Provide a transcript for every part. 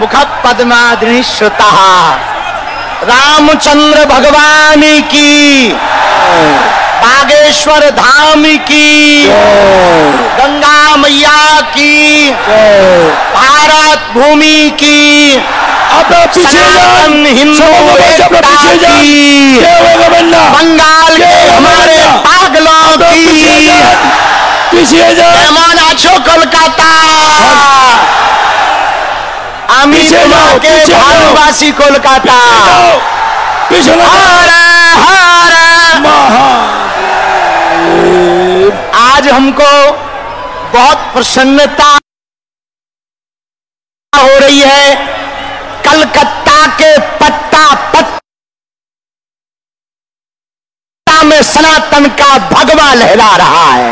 मुख पद्माद्रि श्रुता। रामचंद्र भगवान की, बागेश्वर धाम की, गंगा मैया की, भारत भूमि की, सनातन हिंदू एकता की, बंगाल के हमारे पागलों की, मेहमान आछो कोलकाता, अमित के भारतवासी कोलकाता। आज हमको बहुत प्रसन्नता हो रही है। कलकत्ता के पत्ता में सनातन का भगवा लहरा रहा है।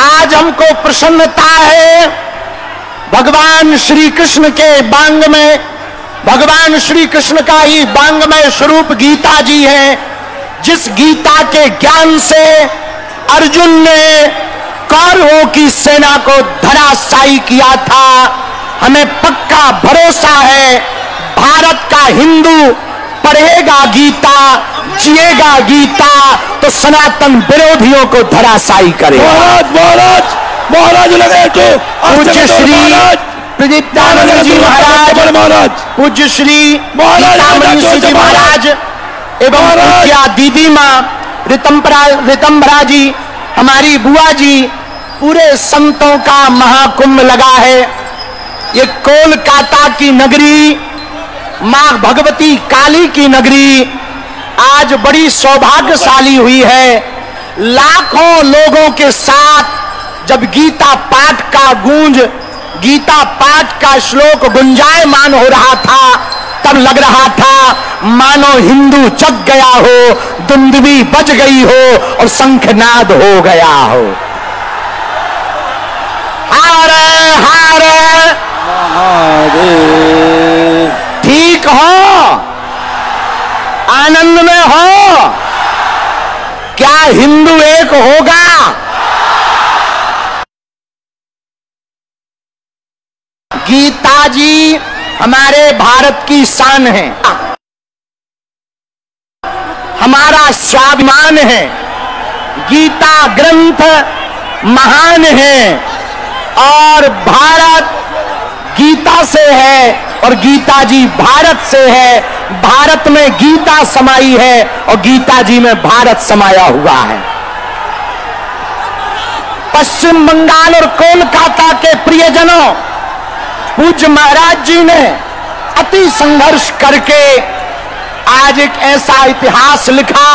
आज हमको प्रसन्नता है, भगवान श्री कृष्ण के वांग में, भगवान श्री कृष्ण का ही वांगमय स्वरूप गीता जी है, जिस गीता के ज्ञान से अर्जुन ने कौरवों की सेना को धराशायी किया था। हमें पक्का भरोसा है, भारत का हिंदू पढ़ेगा गीता, जिएगा गीता, तो सनातन विरोधियों को धराशायी करेगा। महाराज लगे तो पूज्य श्री प्रदीप्तानंद जी महाराज, पूज्य श्री गीतामणि जी महाराज एवं पूज्या दीदी माँ रितंबरा जी, हमारी बुआ जी, पूरे संतों का महाकुंभ लगा है। ये कोलकाता की नगरी, मां भगवती काली की नगरी आज बड़ी सौभाग्यशाली हुई है। लाखों लोगों के साथ जब गीता पाठ का गूंज, गीता पाठ का श्लोक गुंजायमान हो रहा था, तब लग रहा था मानो हिंदू जग गया हो, दुंदुभी बज गई हो और शंखनाद हो गया हो। हारे हारे ठीक हो, आनंद में हो, क्या हिंदू एक होगा? गीता जी हमारे भारत की शान है, हमारा स्वाभिमान है। गीता ग्रंथ महान है और भारत गीता से है और गीता जी भारत से है। भारत में गीता समाई है और गीता जी में भारत समाया हुआ है। पश्चिम बंगाल और कोलकाता के प्रियजनों, पूज्य महाराज जी ने अति संघर्ष करके आज एक ऐसा इतिहास लिखा,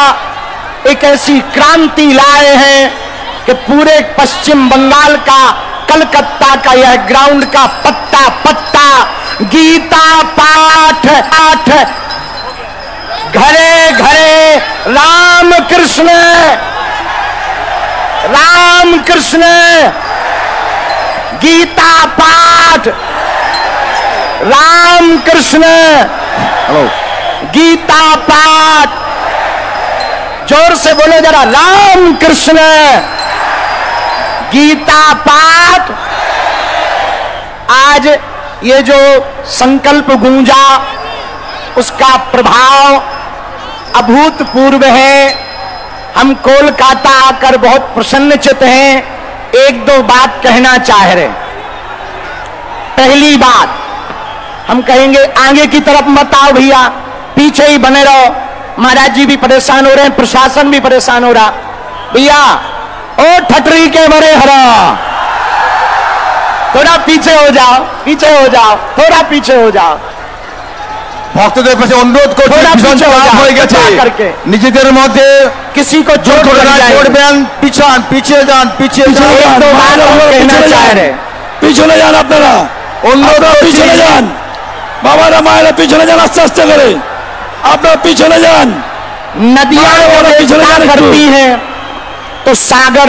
एक ऐसी क्रांति लाए हैं कि पूरे पश्चिम बंगाल का, कलकत्ता का यह ग्राउंड का पत्ता पत्ता गीता पाठ पाठ, घरे घरे राम कृष्ण राम कृष्ण, गीता पाठ राम कृष्ण, गीता पाठ, जोर से बोलो जरा, राम कृष्ण गीता पाठ। आज ये जो संकल्प गूंजा, उसका प्रभाव अभूतपूर्व है। हम कोलकाता आकर बहुत प्रसन्नचित्त हैं। एक दो बात कहना चाह रहे। पहली बात हम कहेंगे, आगे की तरफ मत आओ भैया, पीछे ही बने रहो। महाराज जी भी परेशान हो रहे हैं, प्रशासन भी परेशान हो रहा। भैया ओ ठटरी के बड़े हरा, थोड़ा पीछे हो जाओ, पीछे हो जाओ, थोड़ा पीछे हो जाओ। ভক্তদের কাছে অনুরোধ করছি, ভীষণ চাপ হয়ে গেছে, নিজেদের মধ্যে किसी को चोट করবেন, পিছিয়ে যান, পিছিয়ে যান, পিছনে যান, আপনারা অনুরোধ পিছনে যান, বাবারা মায়েরা পিছনে যান, আস্তে আস্তে করে আপনারা পিছনে যান। नदियां पिछले करती हैं तो सागर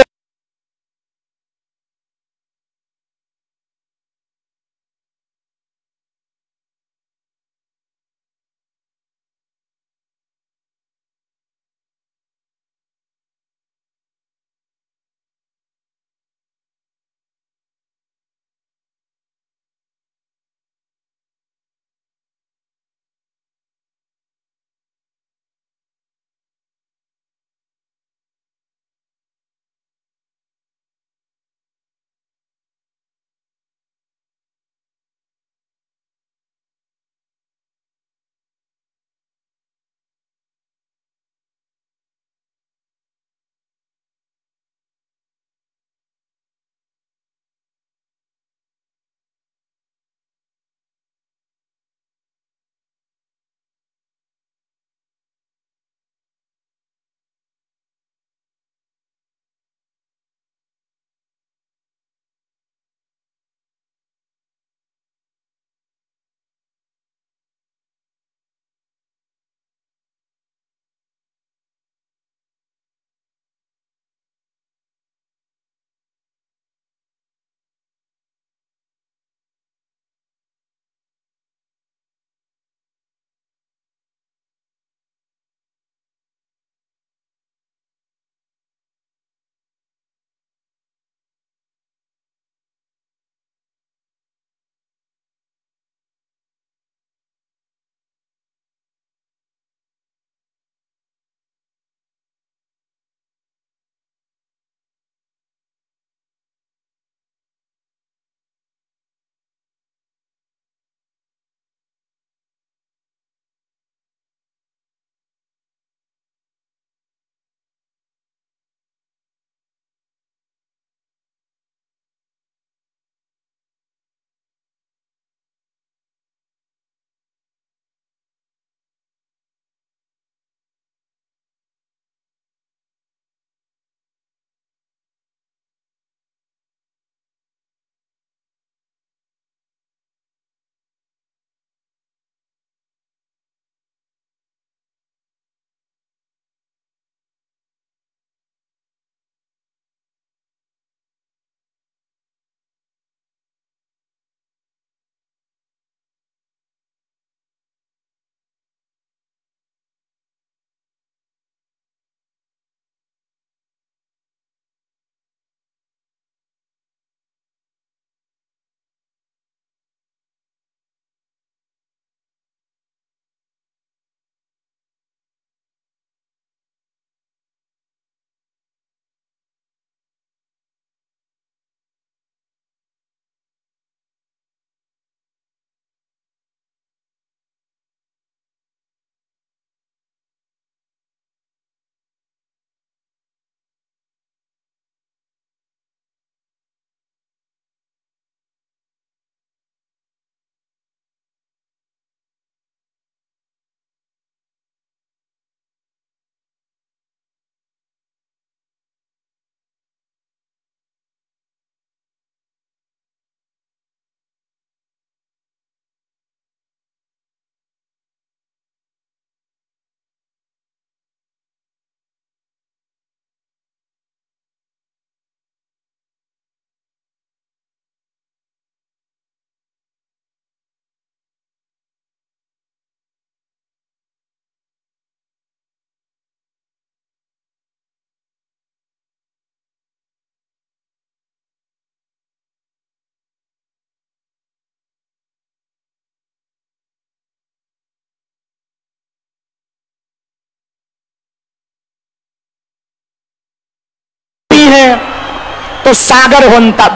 तो सागर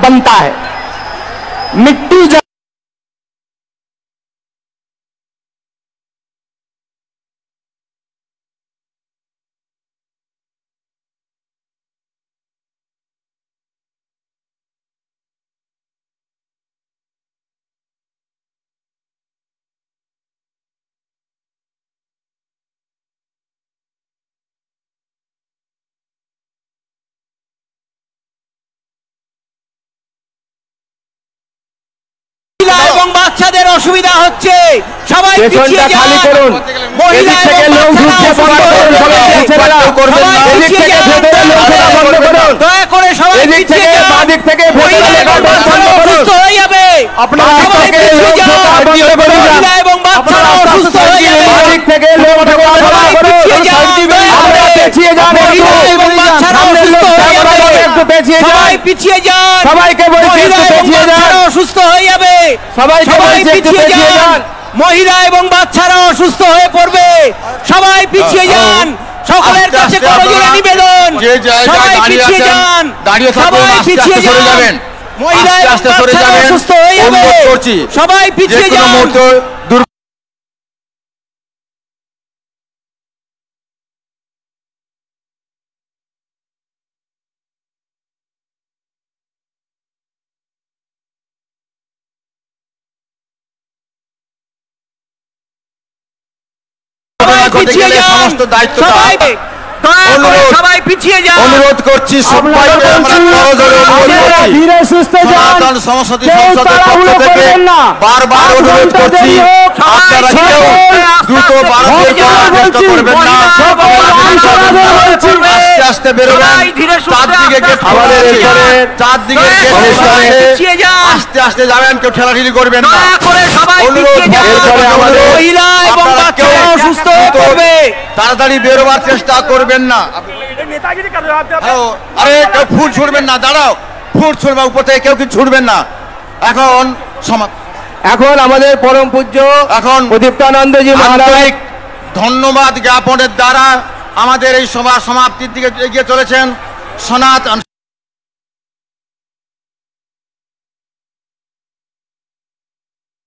बनता है। मिट्टी বাচ্চাদের অসুবিধা হচ্ছে, সবাই পিছিয়ে যান। মহিলা থেকে লোক ঢুকছে বন্ধ করবেন না। এদিক থেকে ভেতরে লোক ঢোকা বন্ধ করুন। দয়া করে সবাই এদিক থেকে বাদিক থেকে ভেতরে লোক ঢোকা বন্ধ করুন। হয়ে যাবে। আপনারা রাস্তাকে লোক ঢোকা বন্ধ করে যান। মহিলা এবং বাচ্চারা অসুস্থ হয়ে যাবে। বাদিক থেকে লোক ঢোকা বন্ধ করুন। আপনারা পিছিয়ে যান। মহিলা এবং বাচ্চারা অসুস্থ হয়ে যাবে। একটু পিছিয়ে যান। সবাই পিছিয়ে যান। সবাইকে বলছি একটু পিছিয়ে যান। অসুস্থ হয়ে যাবে। সবাইকে বলছি একটু পিছিয়ে যান। মহিলা এবং বাচ্চারা অসুস্থ হয়ে পড়বে। সবাই পিছিয়ে যান। সকলের কাছে করজোড়ে নিবেদন, সবাই পিছিয়ে যান। সবাই পিছিয়ে যান। মহিলা এবং বাচ্চারা অসুস্থ হয়ে যাবে। সবাই পিছিয়ে যান। সবাই পিছিয়ে যান। অনুরোধ করছি সবাইকে ধীরে সুস্থে যান। সনাতন সংস্কৃতি সংসদের পক্ষ থেকে বারবার অনুরোধ করছি, আপনারা কেউ দ্রুত ভারতের চেষ্টা করবেন না। আস্তে আস্তে বেরোবেন। চারদিকে গেট আমাদের এখানে, চারদিকে আস্তে আস্তে যাবেন, কেউ ঠেলাঠেলি করবেন না। অনুরোধ মহিলা এবং বাচ্চারা অসুস্থ হয়ে পড়বে। তাড়াতাড়ি বেরোবার চেষ্টা করবেন না। আরে কেউ ফুল ছুড়বেন না, দাঁড়াও। ফুল ছুড়বে উপর থেকে, কেউ কিছু ছুড়বেন না। এখন আমাদের পরম পূজ্য এখন প্রদীপ্তানন্দজি মহারাজ ধন্যবাদ জ্ঞাপনের দ্বারা আমাদের এই সভা সমাপ্তির দিকে এগিয়ে চলেছেন। সনাতন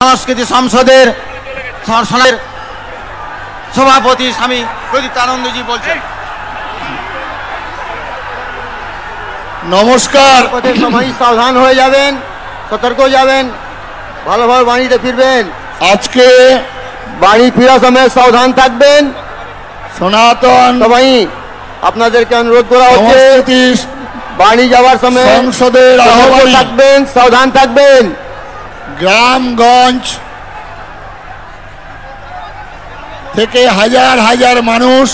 সংস্কৃতি সংসদের সভাপতি স্বামী প্রদীপ্তানন্দজি বলছেন। নমস্কার। সবাই সাবধান হয়ে যাবেন, সতর্ক যাবেন, ভালোভাবে বাড়িতে ফিরবেন। আজকে বাড়ি ফেরার সময় সাবধান থাকবেন। সনাতন সবাই আপনাদেরকে অনুরোধ করা হচ্ছে, বাড়ি যাওয়ার সময় সংসদের আহ্বায়ক থাকবেন, সাবধান থাকবেন। গ্রামগঞ্জ থেকে হাজার হাজার মানুষ,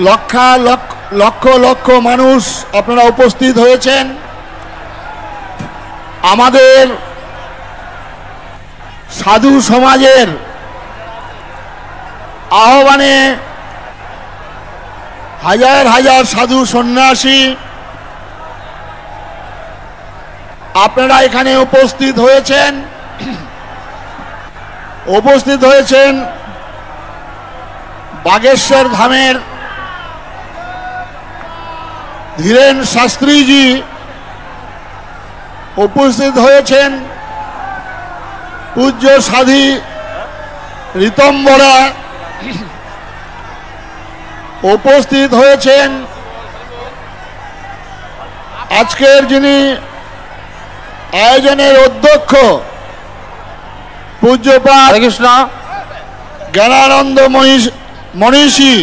লক্ষ লক্ষ মানুষ আপনারা উপস্থিত হয়েছেন। আমাদের সাধু সমাজের আহ্বানে হাজার হাজার সাধু সন্ন্যাসী আপনারা এখানে উপস্থিত হয়েছেন। বাগেশ্বর ধামের ধীরেন শাস্ত্রীজি উপস্থিত হয়েছেন। পূজ্য সাধী ঋতম্বরা উপস্থিত হয়েছেন। আজকের যিনি আয়োজনের অধ্যক্ষ পূজ্যপাদ কৃষ্ণ জ্ঞানানন্দ মনীষী,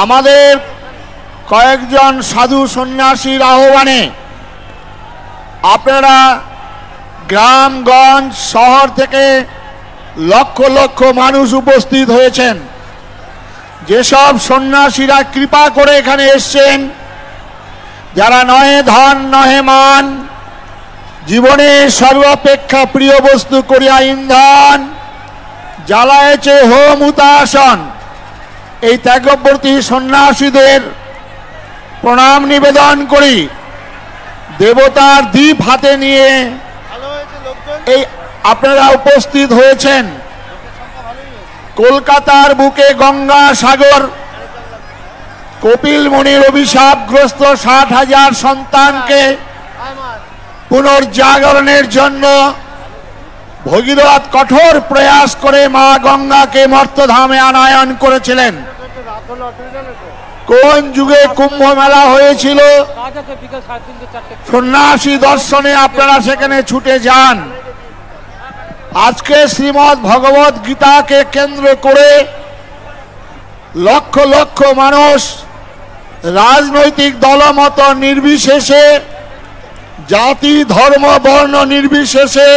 আমাদের কয়েকজন সাধু সন্ন্যাসীর আহ্বানে আপনারা গ্রামগঞ্জ শহর থেকে লক্ষ লক্ষ মানুষ উপস্থিত হয়েছেন। যেসব সন্ন্যাসীরা কৃপা করে এখানে এসছেন, যারা নহে ধন নহে মান, জীবনে সর্বাপেক্ষা প্রিয় বস্তু করিয়া ইন্ধন, জ্বালায়েছে হোম হুতাসন, এই ত্যাগব্রতী সন্ন্যাসীদের প্রণাম নিবেদন করি। দেবতার দীপ হাতে নিয়ে এই আপনারা উপস্থিত হয়েছেন। কলকাতার বুকে গঙ্গা সাগর, কপিল মুনির অভিশাপগ্রস্ত 60,000 সন্তানকে পুনর্জাগরণের জন্য ভগীরথ কঠোর প্রয়াস করে মা গঙ্গাকে মর্তধামে আনয়ন করেছিলেন। কোন যুগে কুম্ভ মেলা হয়েছিল? সন্ন্যাসী দর্শনে আপনারা সেখানে ছুটে যান। আজকে শ্রীমদ্ ভগবত গীতাকে কেন্দ্র করে লক্ষ লক্ষ মানুষ রাজনৈতিক দলমত নির্বিশেষে, জাতি ধর্ম বর্ণ নির্বিশেষে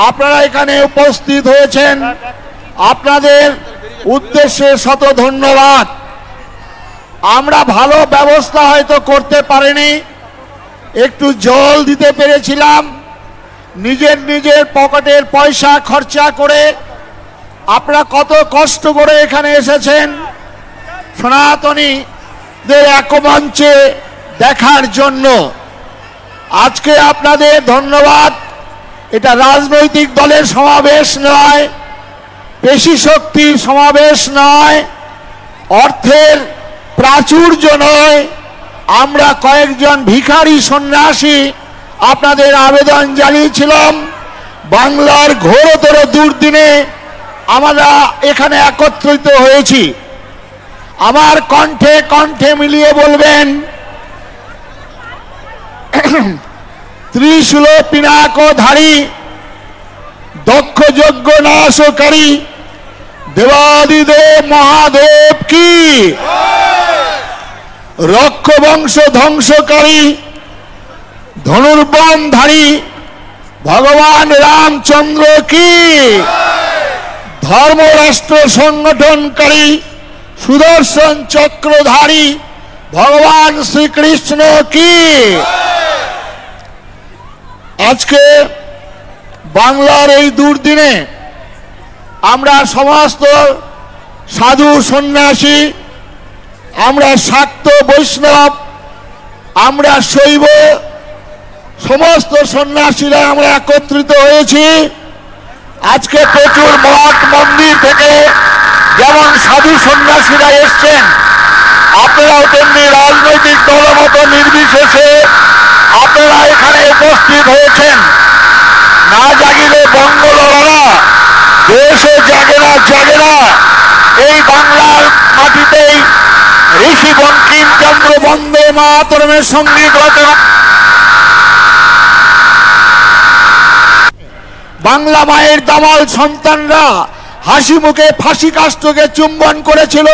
আপনারা এখানে উপস্থিত হয়েছেন। আপনাদের উদ্দেশ্যে শত ধন্যবাদ। আমরা ভালো ব্যবস্থা হয়তো করতে পারিনি, একটু জল দিতে পেরেছিলাম, নিজের নিজের পকেটের পয়সা খরচা করে। আপনারা কত কষ্ট করে এখানে এসেছেন সনাতনীদের একমঞ্চে দেখার জন্য। আজকে আপনাদের ধন্যবাদ। এটা রাজনৈতিক দলের সমাবেশ নয়, পেশি শক্তির সমাবেশ নয়, অর্থের প্রাচুর্য নয়। আমরা কয়েকজন ভিখারি সন্ন্যাসী আপনাদের আবেদন জানিয়েছিলাম। বাংলার ঘোরতর দুর্দিনে আমরা এখানে একত্রিত হয়েছি। আমার কণ্ঠে কণ্ঠে মিলিয়ে বলবেন, ত্রিশূল পিনাকধারী দক্ষ যজ্ঞ নাশকারী দেবাদিদেব মহাদেব কি, রক্ষ বংশ ধ্বংসকারী ধনুর্বাণধারী ভগবান রামচন্দ্র কি, ধর্মরাষ্ট্র সংগঠনকারী সুদর্শন চক্রধারী ভগবান শ্রীকৃষ্ণ কি। আজকে বাংলার এই দুর্দিনে আমরা সমস্ত সাধু সন্ন্যাসী, আমরা শাক্ত বৈষ্ণব, আমরা শৈব, সমস্ত সন্ন্যাসীরা আমরা একত্রিত হয়েছি। আজকে প্রচুর মঠ মন্দির থেকে যেমন সাধু সন্ন্যাসীরা এসছেন, আপনারাও তেমনি রাজনৈতিক দলমত নির্বিশেষে আপনারা এখানে উপস্থিত হয়েছেন। না জাগিলে বঙ্গলরা দেশে জাগে না, জাগে না। এই বাংলার মাটিতেই ঋষি বঙ্কিমচন্দ্র বন্দে মাতরমের সঙ্গীত রচনা, বাংলা মায়ের দামাল সন্তানরা হাসি মুখে ফাঁসি কাষ্ঠকে চুম্বন করেছিল,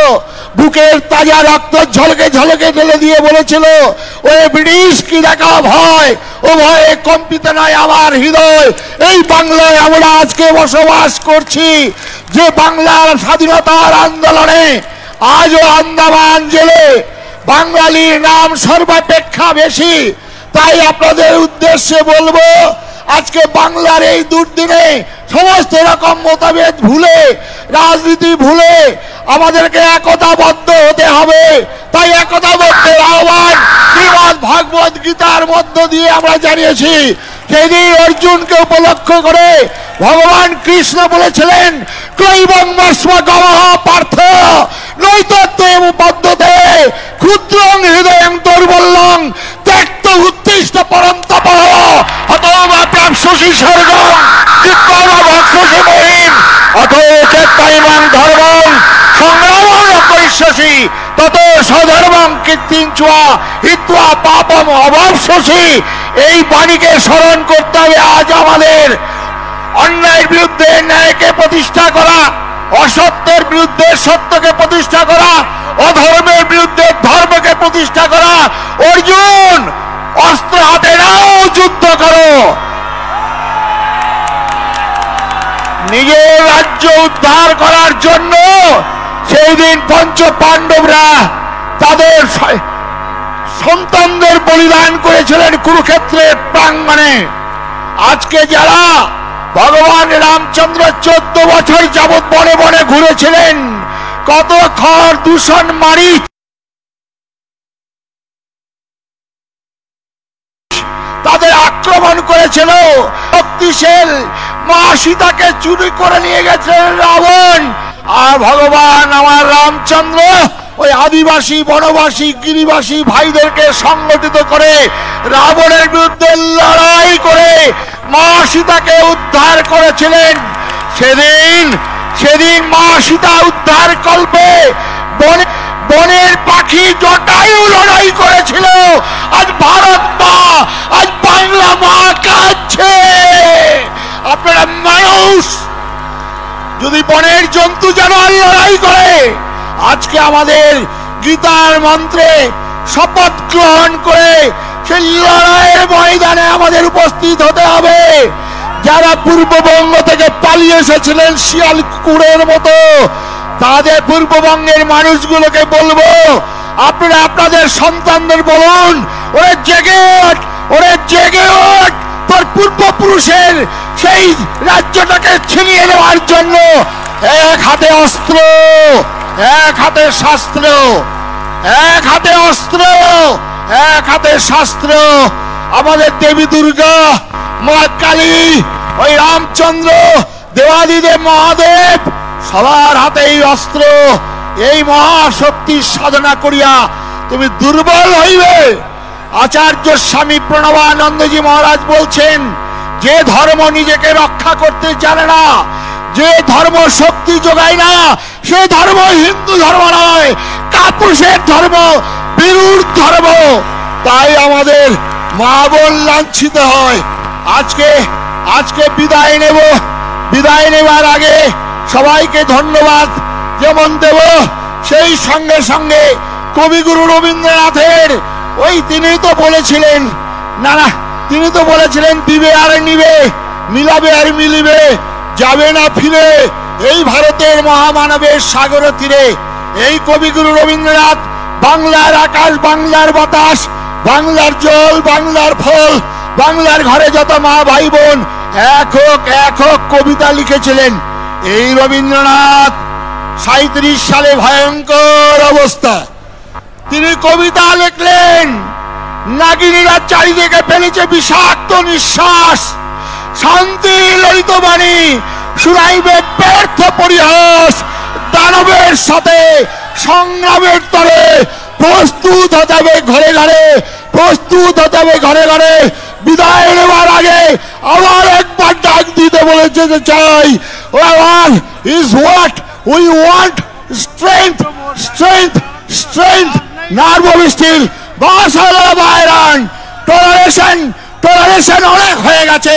বুকের তাজা রক্ত ঝলকে ঝলকে ঢেলে দিয়ে বলেছিল, ও ব্রিটিশ কি দেখা ভয়, ও ভয়ে কম্পিত নয় আমার হৃদয়। এই বাংলায় আমরা আজকে বসবাস করছি, যে বাংলার স্বাধীনতার আন্দোলনে আজও আন্দামান জেলে বাঙালির নাম সর্বাপেক্ষা বেশি। তাই আপনাদের উদ্দেশ্যে বলবো, আজকে বাংলার এই দুর্দিনে সমস্ত রকম মতভেদ ভুলে, রাজনীতি ভুলে আমাদেরকে একতাবদ্ধ হতে হবে। তাই একতাবদ্ধের আহ্বান শ্রীমদ্ ভাগবত গীতার মধ্য দিয়ে আমরা জানিয়েছি। সেদিন অর্জুনকে উপলক্ষ করে ভগবান কৃষ্ণ বলেছিলেন, ক্লৈবং মস্মগমঃ পার্থ নৈতত্ত্বম পদ্ধতে ক্ষুদ্রং হৃদয়ং দুর্বলং ত্যক্ত উত্তিষ্ঠ পরন্তপঃ হতোবা প্রাপ্স্যসি স্বর্গং চিত্তং ভক্ষসি মহিম অথো চেত্তাইমাং ধর্মং সংগ্রামং করিষ্যসি তত স্বধর্মং কীর্তিঞ্চা হিত্বা পাপম অবাপ্স্যসি। এই বাণীকে স্মরণ করতে হবে। আজ আমাদের অন্যায়ের বিরুদ্ধে ন্যায়কে প্রতিষ্ঠা করা, অসত্যের বিরুদ্ধে সত্যকে প্রতিষ্ঠা করা, অধর্মের বিরুদ্ধে ধর্মকে প্রতিষ্ঠা করা। অর্জুন, অস্ত্র হাতে নাও, যুদ্ধ করো। নিজের রাজ্য উদ্ধার করার জন্য সেই দিন পঞ্চ পাণ্ডবরা তাদের সন্তানদের বলিদান করেছিলেন কুরুক্ষেত্রের প্রাঙ্গণে। আজকে যারা ভগবান রামচন্দ্র 14 বছর যাবৎ বনে বনে ঘুরেছিলেন, কত খড় দূষণ মারিচ তাদের আক্রমণ করেছিল, শক্তিশাল মা সীতাকে চুরি করে নিয়ে গেছিলেন রাবণ। আর ভগবান আমার রামচন্দ্র ওই আদিবাসী বনবাসী গিরিবাসী ভাইদেরকে সংগঠিত করে রাবণের বিরুদ্ধে লড়াই করে মা সীতাকে উদ্ধার করেছিলেন। সেদিন মা সীতা উদ্ধার কল্পে বনের পাখি জটায়ু লড়াই করেছিল। আজ ভারত মা, আজ বাংলা মা কাঁদছে। আপনারা মানুষ যদি বনের জন্তু জানোয়ার লড়াই করে, আজকে আমাদের গীতার মন্ত্রে শপথ গ্রহণ করে সেই লড়াইয়ের ময়দানে আমাদের উপস্থিত হতে হবে। যারা পূর্ববঙ্গ থেকে পালিয়ে এসেছিলেন শিয়াল কুকুরের মতো, তাদের পূর্ববঙ্গের মানুষগুলোকে বলবো, আপনারা আপনাদের সন্তানদের বলুন, ওরে জেগে ওঠ, ওরে জেগে ওঠ, তোর পূর্বপুরুষের সেই রাজ্যটাকে ছিনিয়ে নেওয়ার জন্য এক হাতে অস্ত্র, এক হাতে শাস্ত্র, এক হাতে অস্ত্র, এক হাতে শাস্ত্র। আমাদের দেবী দুর্গা, মা কালী, ওই রামচন্দ্র, দেবাদিদেব মহাদেব সবার হাতে এই অস্ত্র। এই মহাশক্তির সাধনা করিয়া তুমি দুর্বল হইবে। আচার্য স্বামী প্রণবানন্দজি মহারাজ বলছেন, যে ধর্ম নিজেকে রক্ষা করতে জানে না, যে ধর্ম শক্তি যোগায় না, সে ধর্ম হিন্দু ধর্ম নয়, কাপুরুষের ধর্ম, বীরুর ধর্ম। তাই আমাদের মা বোন লাঞ্ছিত হয়। আজকে বিদায় নেব। বিদায় নেবার আগে সবাইকে ধন্যবাদ যেমন দেব, সেই সঙ্গে সঙ্গে কবিগুরু রবীন্দ্রনাথের ওই তিনি তো বলেছিলেন, তিনি তো বলেছিলেন, দিবে আর নিবে, মিলাবে আর মিলিবে, যাবে না ফিরে এই ভারতের মহামানবের সাগর তীরে। এই কবিগুরু রবীন্দ্রনাথ বাংলার আকাশ, বাংলার বাতাস, বাংলার জল, বাংলার ফল, বাংলার ঘরে যত মা ভাই বোন এক হোক কবিতা লিখেছিলেন। এই রবীন্দ্রনাথ 37 সালে ভয়ঙ্কর অবস্থা, তিনি কবিতা লিখলেন। নাগিনীরা চারিদিকে ফেলেছে বিষাক্ত নিঃশ্বাস, শান্তি ললিত বাণী শুনাইবে ব্যর্থ পরিহাস। দানবের সাথে সংগ্রামের তরে প্রস্তুত হতে হবে ঘরে ঘরে, প্রস্তুত হতে হবে ঘরে ঘরে। বিদায় নেবার আগে আবার একবার ডাক দিতে বলে যেতে চাই, is what we want, strength, strength, strength, nerve of steel, toleration অনেক হয়ে গেছে।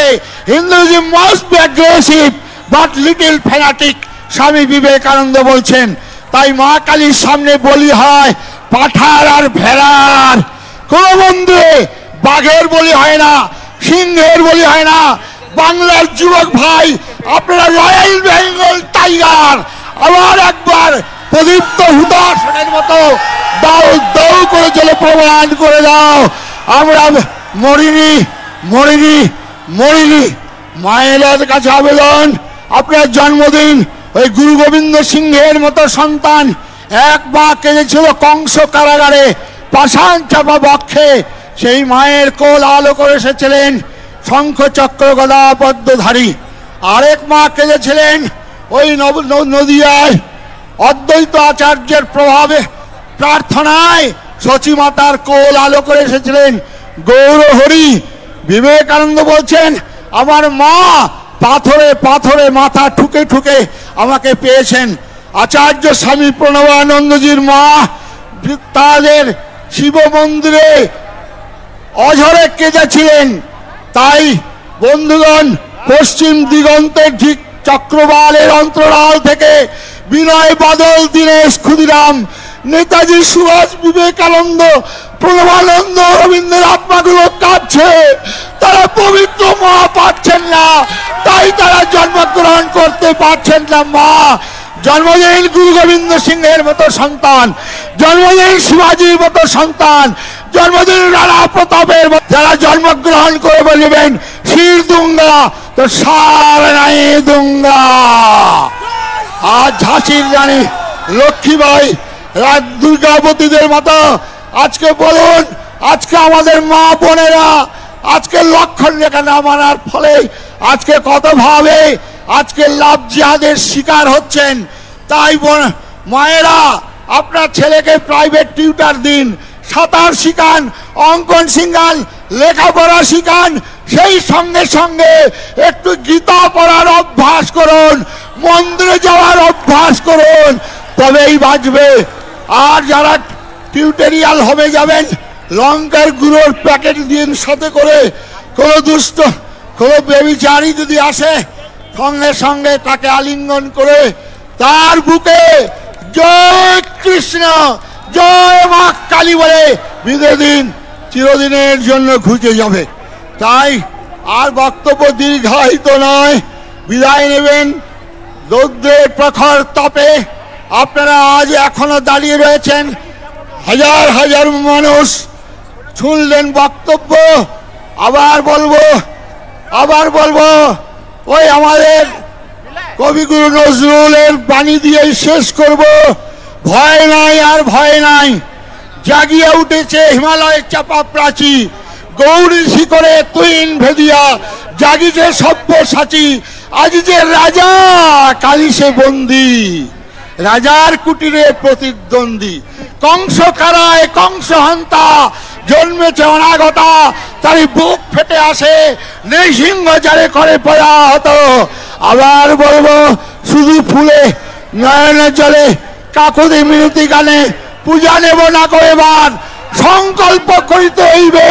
Hinduism must be aggressive but little fanatic, Swami Vivekananda বলছেন। তাই মা কালীর সামনে বলি হয় পাঠার আর ভেড়ার, কোন মন্দিরে বাঘের বলি হয় না, সিংহের বলি হয় না। বাংলার যুবক ভাই, আপনারা রয়্যাল বেঙ্গল টাইগার আবার একবার প্রদীপ্ত হুতাশনের মতো দাও দাও করে চলে প্রমাণ করে দাও, আমরা মরিনি মরিনি মরিনি। মায়ের কাছে আবেদন, আপনার জন্মদিন ওই গুরু গোবিন্দ সিংহের মতো সন্তান এক মা কেঁদেছিল কংস কারাগারে পাষাণ চাপা বক্ষে, সেই মায়ের কোল আলো করে এসেছিলেন শঙ্খ চক্র গদা পদ্মধারী। আরেক মা কেঁদেছিলেন ওই নদিয়ায় অদ্বৈত আচার্যের প্রভাবে প্রার্থনায় শচী মাতার কোল আলো করে এসেছিলেন গৌরহরি। বিবেকানন্দ বলছেন, আমার মা পাথরে পাথরে মাথা ঠুকে ঠুকে আমাকে পেয়েছেন। আচার্য স্বামী প্রণবানন্দজির মা তাদের শিব মন্দিরে অঝরে কেঁদেছিলেন। তাই বন্ধুগণ, পশ্চিম দিগন্তের ঠিক চক্রবালের অন্তরাল থেকে বিনয় বাদল, দীনেশ ক্ষুদিরাম, নেতাজি সুভাষ, বিবেকানন্দ, প্রণবানন্দ, রবীন্দ্রের আত্মাগুলো কাঁদছে। তারা পবিত্র মা পাচ্ছেন না, তাই তারা জন্মগ্রহণ করতে পারছেন না। মা, জন্মদিন গুরু গোবিন্দ সিংহের মতো সন্তান, জন্মদিন শিবাজির মতো সন্তান, জন্মদিন রানা প্রতাপের, যারা জন্মগ্রহণ করে বলবেন শির দুঙ্গা তো সার নাই দুঙ্গা। আজ ঝাঁসির রানী লক্ষ্মীবাই, দুর্গাবতীদের মতো আজকে বলুন, আজকে আমাদের মা বোনেরা আজকে লক্ষণ রেখা না মানার ফলে আজকে কত ভাবে আজকে লাভ জিহাদের শিকার হচ্ছেন। তাই মায়েরা আপনার ছেলেকে প্রাইভেট টিউটার দিন, সাঁতার শিখান, অঙ্কন শিখান, লেখাপড়া শিখান, সেই সঙ্গে সঙ্গে একটু গীতা পড়ার অভ্যাস করুন, মন্দিরে যাওয়ার অভ্যাস করুন, তবেই বাঁচবে। আর যারা টিউটোরিয়াল হবে যাবেন, লঙ্কার গুঁড়োর প্যাকেট দিন সাথে করে, কোনো দুষ্ট কোনো বেবিচারী যদি আসে সঙ্গে সঙ্গে তাকে আলিঙ্গন করে তার বুকে জয় কৃষ্ণ জয় মা কালী বলে বিদে দিন, চিরদিনের জন্য ঘুচে যাবে। তাই আর বক্তব্য দীর্ঘায়িত নয়, বিদায় নেবেন। রৌদ্রের প্রখর তাপে আপনারা আজ এখনো দাঁড়িয়ে রয়েছেন, হাজার হাজার মানুষ শুনলেন বক্তব্য। আবার বলবো ওই আমাদের কবিগুরু নজরুলের বাণী দিয়েই শেষ করব। ভয় নাই আর ভয় নাই, জাগিয়ে উঠেছে হিমালয়ের চাপা প্রাচী, গৌরী শিখরে তুইন ভেদিয়া জাগিছে সব্যসাচী। আজ যে রাজা কালি সে বন্দী, রাজার কুটিরে প্রতিদ্বন্দ্বী। কংস কারায় কংস হন্তা, জন্মেছে অনাগতা, তারই বুক ফেটে আসে নৃসিংহ যারে করে পড়া হতো। আবার বলবো শুধু ফুলে নয়নে জলে কাকুতি মিনতি গানে পূজা নেব না কো এবার, সংকল্প করিতে হইবে।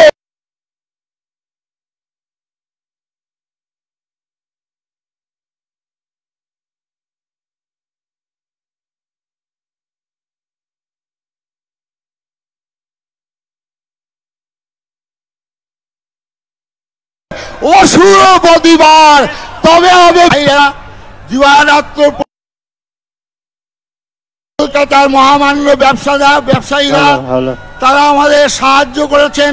অসুর বদিবার তবে হবে দিবারাত্র। কলকাতার মহামান্য ব্যবসায়ীরা তারা আমাদের সাহায্য করেছেন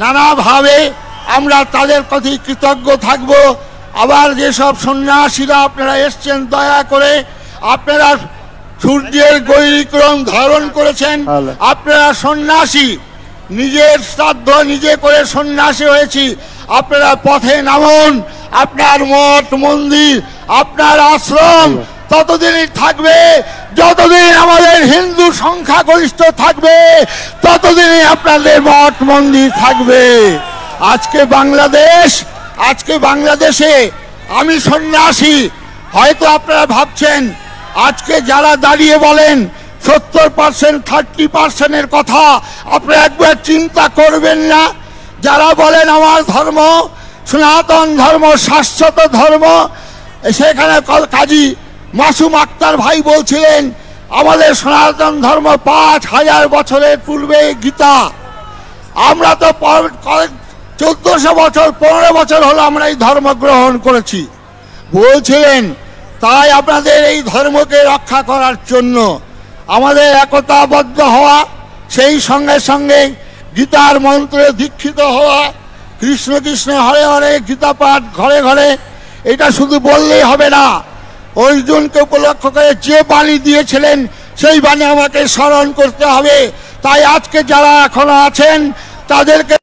নানাভাবে, আমরা তাদের প্রতি কৃতজ্ঞ থাকব। আবার যেসব সন্ন্যাসীরা আপনারা এসছেন, দয়া করে আপনারা সূর্যের গৈরিক্রম ধারণ করেছেন, আপনারা সন্ন্যাসী, নিজের শ্রাদ্ধ নিজে করে সন্ন্যাসী হয়েছি, আপনারা পথে নামুন। আপনার মঠ মন্দির আপনার আশ্রম ততদিনই থাকবে, যতদিন আমাদের হিন্দু সংখ্যাগরিষ্ঠ থাকবে ততদিনই আপনাদের মঠ মন্দির থাকবে। আজকে বাংলাদেশে আমি সন্ন্যাসী, হয়তো আপনারা ভাবছেন আজকে যারা দাঁড়িয়ে বলেন 70% 30%-এর কথা, আপনারা একবার চিন্তা করবেন না? যারা বলেন আমার ধর্ম সনাতন ধর্ম, শাশ্বত ধর্ম, সেখানে কাজী মাসুম আক্তার ভাই বলছিলেন আমাদের সনাতন ধর্ম 5000 বছরের পূর্বে গীতা। আমরা তো 1400 বছর 15 বছর হলো আমরা এই ধর্ম গ্রহণ করেছি বলছিলেন। তাই আপনাদের এই ধর্মকে রক্ষা করার জন্য আমাদের একতাবদ্ধ হওয়া, সেই সঙ্গে সঙ্গে গীতার মন্ত্রে দীক্ষিত হওয়া, কৃষ্ণ কৃষ্ণ হরে হরে গীতা পাঠ ঘরে ঘরে, এটা শুধু বললেই হবে না। অর্জুনকে উপলক্ষ করে যে বাণী দিয়েছিলেন সেই বাণী আমাকে স্মরণ করতে হবে। তাই আজকে যারা এখনো আছেন তাদেরকে